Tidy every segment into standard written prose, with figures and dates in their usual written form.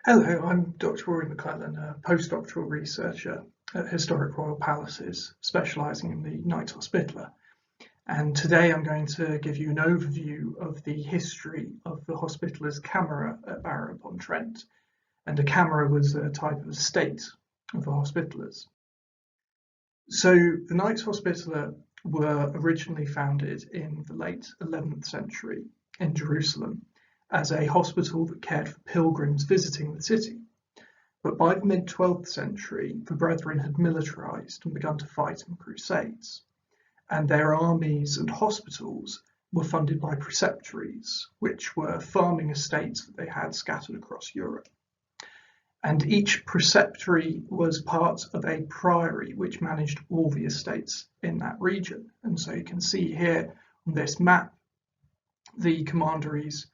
Hello, I'm Dr. Rory MacLellan, a postdoctoral researcher at Historic Royal Palaces, specialising in the Knights Hospitaller. And today I'm going to give you an overview of the history of the Hospitaller's camera at Barrow upon Trent. And a camera was a type of estate of the Hospitallers. So the Knights Hospitaller were originally founded in the late 11th century in Jerusalem as a hospital that cared for pilgrims visiting the city. But by the mid-12th century, the Brethren had militarised and begun to fight in crusades, and their armies and hospitals were funded by preceptories, which were farming estates that they had scattered across Europe. And each preceptory was part of a priory which managed all the estates in that region. And so you can see here on this map the commanderies,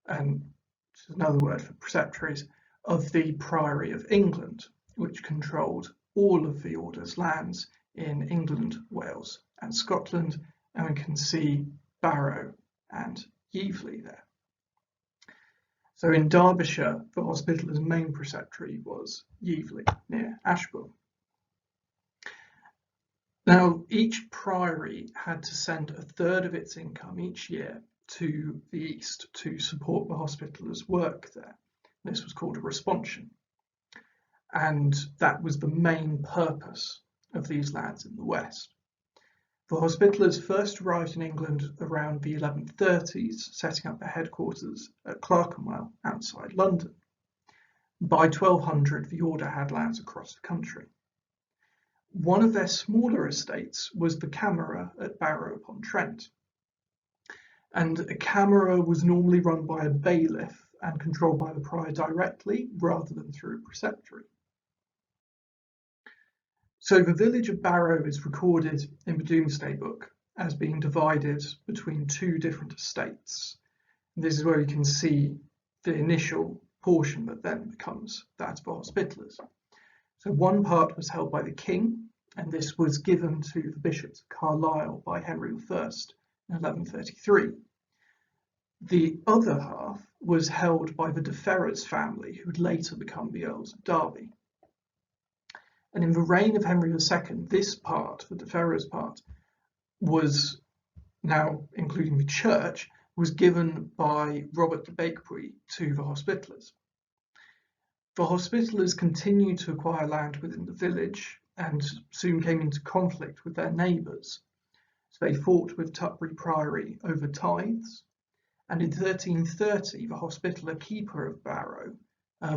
and another word for preceptories, of the Priory of England, which controlled all of the order's lands in England, Wales and Scotland, and we can see Barrow and Yevley there. So in Derbyshire, the Hospitaller's main preceptory was Yevley, near Ashbourne. Now, each priory had to send a third of its income each year to the east to support the Hospitaller's work there. This was called a responsion, and that was the main purpose of these lands in the west. The Hospitallers first arrived in England around the 1130s, setting up their headquarters at Clerkenwell outside London. By 1200, the order had lands across the country. One of their smaller estates was the Camera at Barrow upon Trent. And a camera was normally run by a bailiff and controlled by the prior directly rather than through a preceptory. So the village of Barrow is recorded in the Domesday Book as being divided between two different estates. This is where you can see the initial portion that then becomes that of the Hospitallers. So one part was held by the king, and this was given to the bishops of Carlisle by Henry I in 1133. The other half was held by the de Ferrers family, who would later become the Earls of Derby. And in the reign of Henry II, this part, the de Ferrers part, was now, including the church, was given by Robert de Bakebury to the Hospitallers. The Hospitallers continued to acquire land within the village and soon came into conflict with their neighbours. So they fought with Tutbury Priory over tithes, and in 1330 the Hospitaller keeper of Barrow,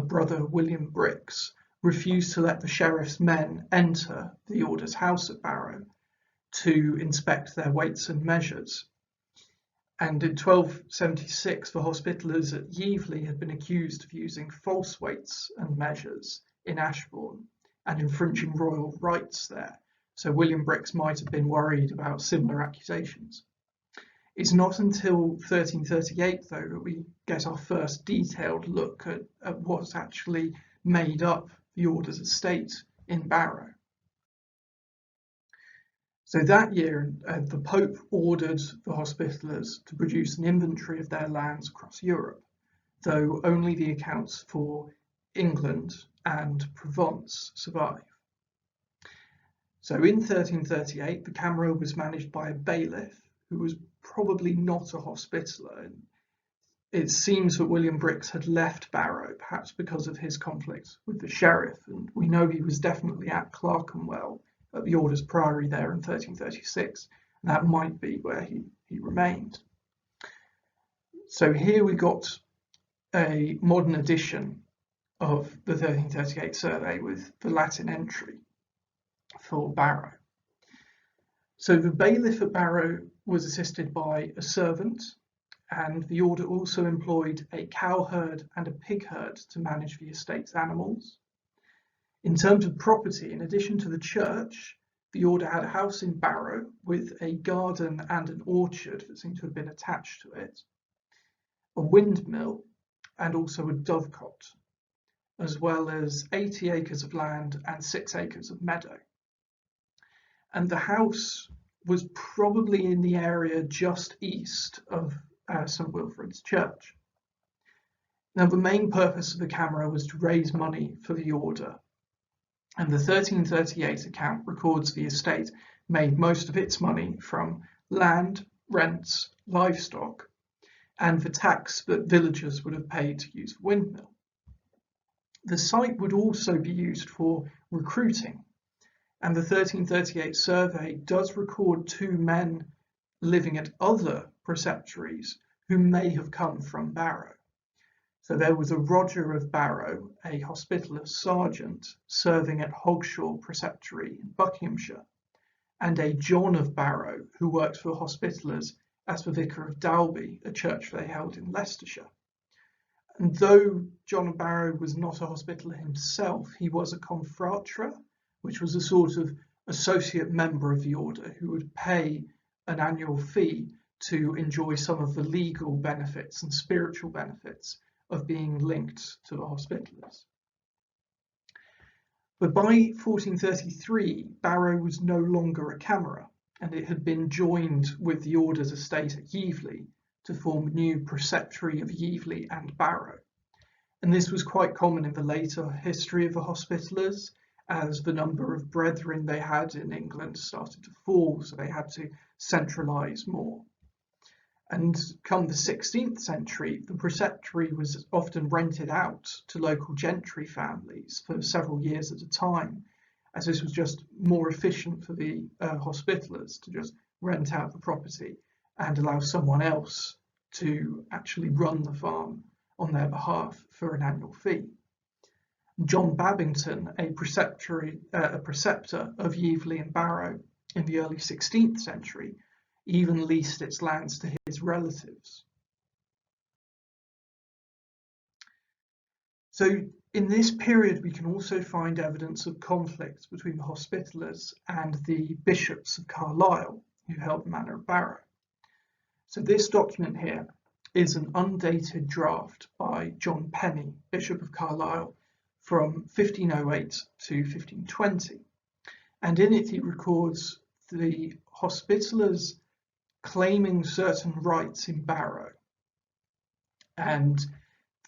brother William Bricks, refused to let the sheriff's men enter the order's house at Barrow to inspect their weights and measures. And in 1276 the Hospitallers at Yevley had been accused of using false weights and measures in Ashbourne and infringing royal rights there. So William Bricks might have been worried about similar accusations. It's not until 1338, though, that we get our first detailed look at what's actually made up the order's estate in Barrow. So that year, the Pope ordered the Hospitallers to produce an inventory of their lands across Europe, though only the accounts for England and Provence survive. So in 1338, the Camera was managed by a bailiff who was probably not a Hospitaller. It seems that William Bricks had left Barrow, perhaps because of his conflict with the sheriff, and we know he was definitely at Clerkenwell at the Order's Priory there in 1336, and that might be where he remained. So here we got a modern edition of the 1338 survey with the Latin entry for Barrow. So the bailiff at Barrow was assisted by a servant, and the order also employed a cowherd and a pig herd to manage the estate's animals. In terms of property, in addition to the church, the order had a house in Barrow with a garden and an orchard that seemed to have been attached to it, a windmill, and also a dovecot, as well as 80 acres of land and 6 acres of meadow. And the house was probably in the area just east of St Wilfrid's Church. Now, the main purpose of the camera was to raise money for the order, and the 1338 account records the estate made most of its money from land, rents, livestock, and the tax that villagers would have paid to use the windmill. The site would also be used for recruiting, and the 1338 survey does record 2 men living at other preceptories who may have come from Barrow. So there was a Roger of Barrow, a Hospitaller sergeant, serving at Hogshaw Preceptory in Buckinghamshire, and a John of Barrow, who worked for Hospitallers as the Vicar of Dalby, a church they held in Leicestershire. And though John of Barrow was not a Hospitaller himself, he was a confratra, which was a sort of associate member of the order who would pay an annual fee to enjoy some of the legal benefits and spiritual benefits of being linked to the Hospitallers. But by 1433, Barrow was no longer a camera, and it had been joined with the order's estate at Yevley to form a new preceptory of Yevley and Barrow. And this was quite common in the later history of the Hospitallers, as the number of brethren they had in England started to fall, so they had to centralise more. And come the 16th century, the preceptory was often rented out to local gentry families for several years at a time, as this was just more efficient for the Hospitallers to just rent out the property and allow someone else to actually run the farm on their behalf for an annual fee. John Babington, a preceptor of Yevley and Barrow in the early 16th century, even leased its lands to his relatives. So in this period, we can also find evidence of conflict between the Hospitallers and the bishops of Carlisle, who held the manor of Barrow. So this document here is an undated draft by John Penny, Bishop of Carlisle, from 1508 to 1520. And in it, he records the Hospitallers claiming certain rights in Barrow. And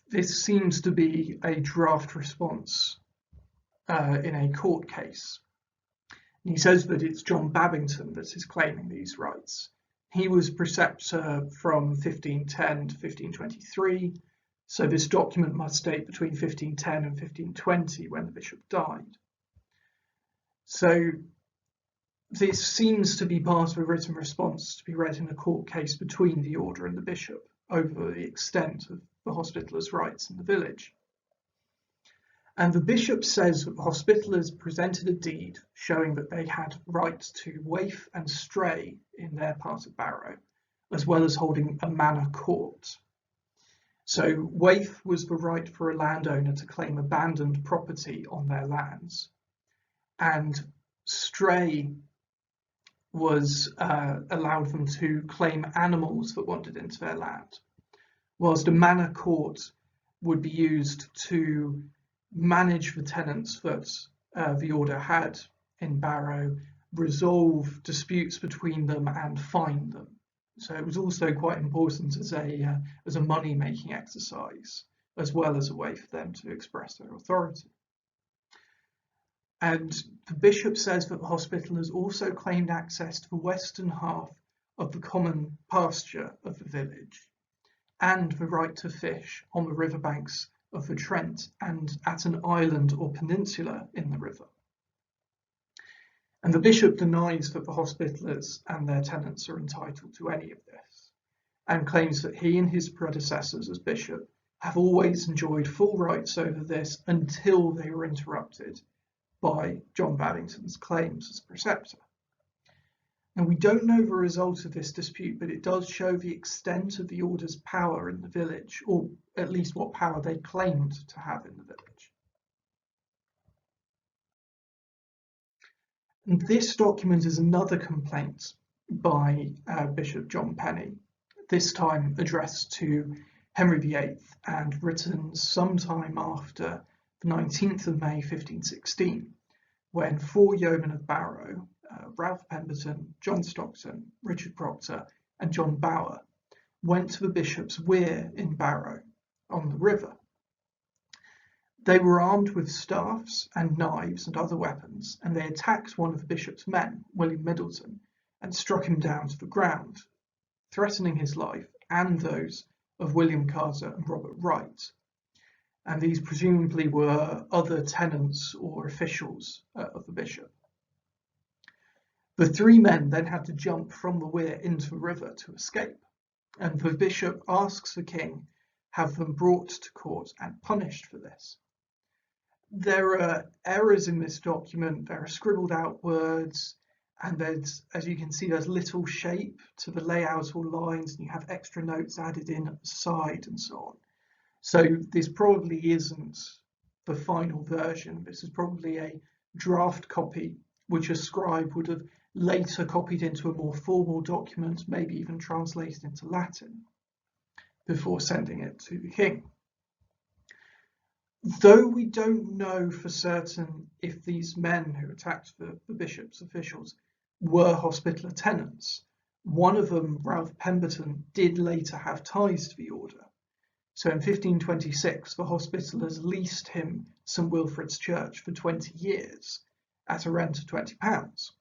this seems to be a draft response in a court case. And he says that it's John Babington that is claiming these rights. He was preceptor from 1510 to 1523, so this document must date between 1510 and 1520 when the bishop died. So this seems to be part of a written response to be read in a court case between the order and the bishop over the extent of the Hospitallers' rights in the village. And the bishop says that the Hospitallers presented a deed showing that they had rights to waif and stray in their part of Barrow, as well as holding a manor court. So waif was the right for a landowner to claim abandoned property on their lands, and stray was allowed them to claim animals that wandered into their land, whilst a manor court would be used to manage the tenants that the order had in Barrow, resolve disputes between them and fine them. So it was also quite important as a money-making exercise, as well as a way for them to express their authority. And the bishop says that the Hospitallers also claimed access to the western half of the common pasture of the village, and the right to fish on the riverbanks of the Trent and at an island or peninsula in the river. And the bishop denies that the Hospitallers and their tenants are entitled to any of this, and claims that he and his predecessors as bishop have always enjoyed full rights over this until they were interrupted by John Babington's claims as preceptor. And we don't know the result of this dispute, but it does show the extent of the order's power in the village, or at least what power they claimed to have in the village. And this document is another complaint by Bishop John Penny, this time addressed to Henry VIII and written sometime after the 19th of May 1516, when 4 yeomen of Barrow, Ralph Pemberton, John Stockton, Richard Proctor and John Bower, went to the bishop's weir in Barrow on the river. They were armed with staffs and knives and other weapons, and they attacked one of the bishop's men, William Middleton, and struck him down to the ground, threatening his life and those of William Carter and Robert Wright. And these presumably were other tenants or officials of the bishop. The three men then had to jump from the weir into the river to escape, and the bishop asks the king have them brought to court and punished for this. There are errors in this document. There are scribbled out words, and there's, as you can see, there's little shape to the layout or lines, and you have extra notes added in at the side and so on. So this probably isn't the final version. This is probably a draft copy, which a scribe would have later copied into a more formal document, maybe even translated into Latin, before sending it to the king. Though we don't know for certain if these men who attacked the bishop's officials were Hospitaller tenants, one of them, Ralph Pemberton, did later have ties to the order. So in 1526, the Hospitallers leased him St Wilfrid's Church for 20 years at a rent of £20.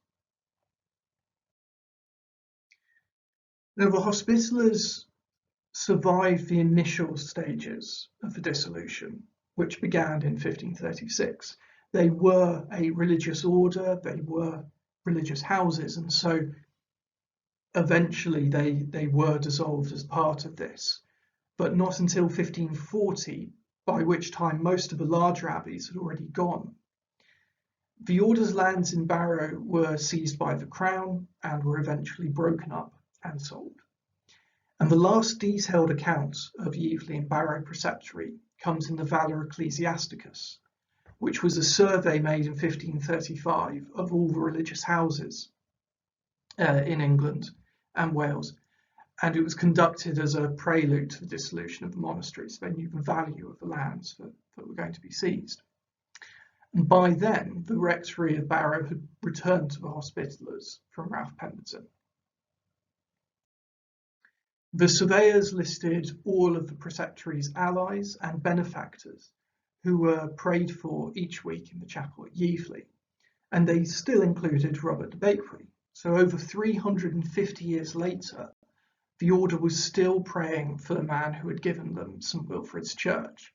Now, the Hospitallers survived the initial stages of the dissolution, which began in 1536. They were a religious order, they were religious houses, and so eventually they were dissolved as part of this, but not until 1540, by which time most of the larger abbeys had already gone. The order's lands in Barrow were seized by the crown and were eventually broken up and sold. And the last detailed account of Yevley and Barrow Preceptory comes in the Valor Ecclesiasticus, which was a survey made in 1535 of all the religious houses in England and Wales, and it was conducted as a prelude to the dissolution of the monasteries. They knew the value of the lands that were going to be seized. And by then, the rectory of Barrow had returned to the Hospitallers from Ralph Pemberton. The surveyors listed all of the preceptory's allies and benefactors who were prayed for each week in the chapel at Yevley, and they still included Robert de Bakery. So over 350 years later, the order was still praying for the man who had given them St Wilfrid's Church,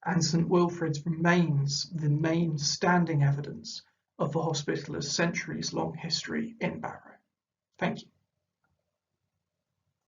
and St Wilfrid's remains the main standing evidence of the Hospitallers' centuries-long history in Barrow. Thank you.